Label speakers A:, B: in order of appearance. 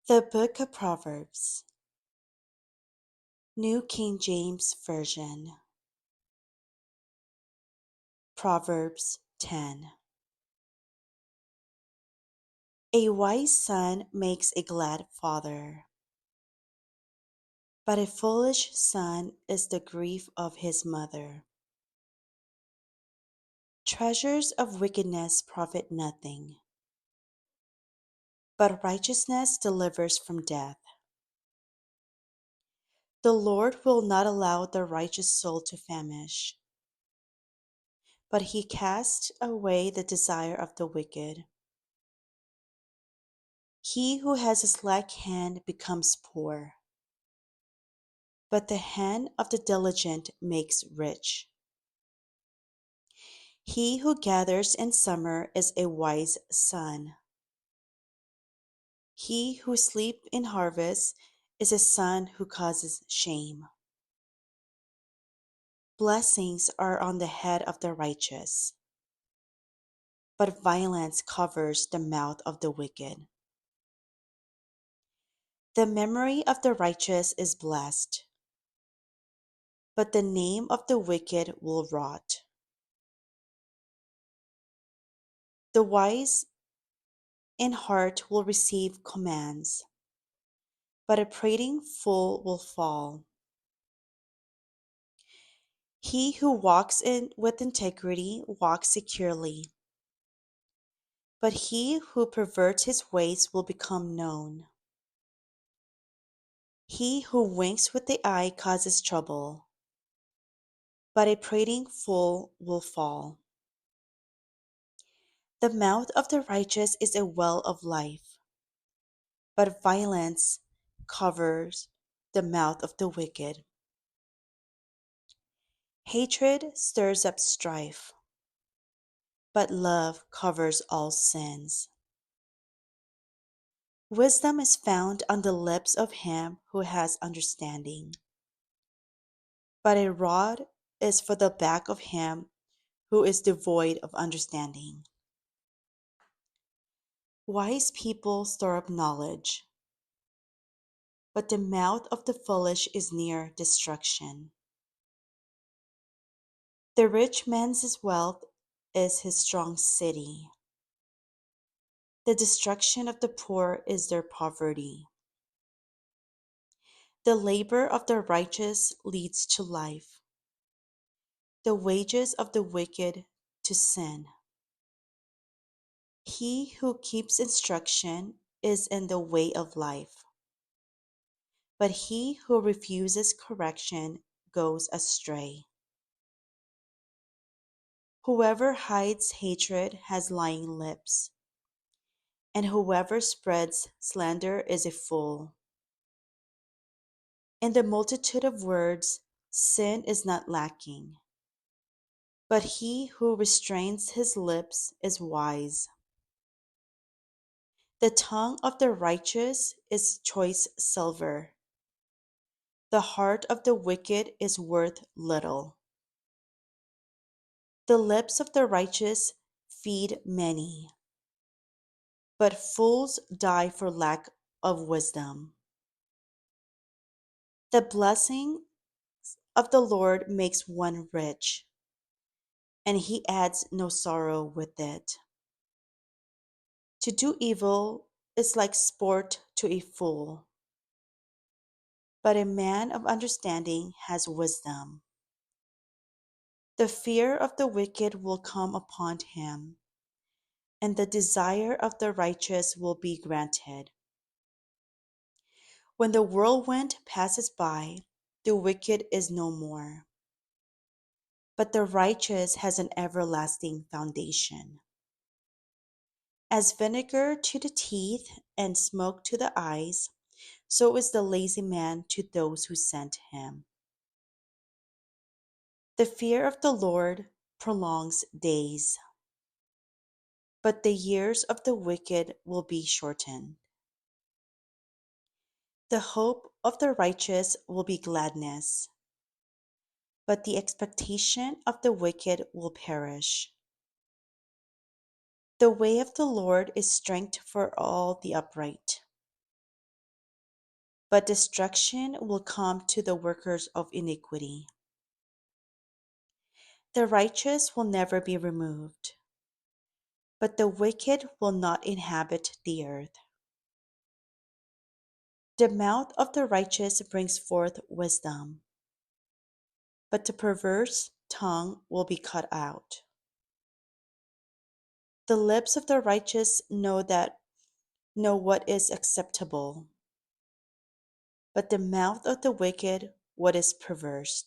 A: The Book of Proverbs, New King James Version, Proverbs 10. A wise son makes a glad father, but a foolish son is the grief of his mother. Treasures of wickedness profit nothing, but righteousness delivers from death. The Lord will not allow the righteous soul to famish, but he casts away the desire of the wicked. He who has a slack hand becomes poor, but the hand of the diligent makes rich. He who gathers in summer is a wise son. He who sleeps in harvest is a son who causes shame. Blessings are on the head of the righteous, but violence covers the mouth of the wicked. The memory of the righteous is blessed, but the name of the wicked will rot. The wise in heart will receive commands, but a prating fool will fall. He who walks in with integrity walks securely, but he who perverts his ways will become known. He who winks with the eye causes trouble, but a prating fool will fall. The mouth of the righteous is a well of life, but violence covers the mouth of the wicked. Hatred stirs up strife, but love covers all sins. Wisdom is found on the lips of him who has understanding, but a rod is for the back of him who is devoid of understanding. Wise people store up knowledge, but the mouth of the foolish is near destruction. The rich man's wealth is his strong city. The destruction of the poor is their poverty. The labor of the righteous leads to life, the wages of the wicked to sin. He who keeps instruction is in the way of life, but he who refuses correction goes astray. Whoever hides hatred has lying lips, and whoever spreads slander is a fool. In the multitude of words, sin is not lacking, but he who restrains his lips is wise. The tongue of the righteous is choice silver. The heart of the wicked is worth little. The lips of the righteous feed many, but fools die for lack of wisdom. The blessing of the Lord makes one rich, and he adds no sorrow with it. To do evil is like sport to a fool, but a man of understanding has wisdom. The fear of the wicked will come upon him, and the desire of the righteous will be granted. When the whirlwind passes by, the wicked is no more, but the righteous has an everlasting foundation. As vinegar to the teeth and smoke to the eyes, so is the lazy man to those who scent him. The fear of the Lord prolongs days, but the years of the wicked will be shortened. The hope of the righteous will be gladness, but the expectation of the wicked will perish. The way of the Lord is strength for all the upright, but destruction will come to the workers of iniquity. The righteous will never be removed, but the wicked will not inhabit the earth. The mouth of the righteous brings forth wisdom, but the perverse tongue will be cut out. The lips of the righteous know what is acceptable, but the mouth of the wicked what is perverse.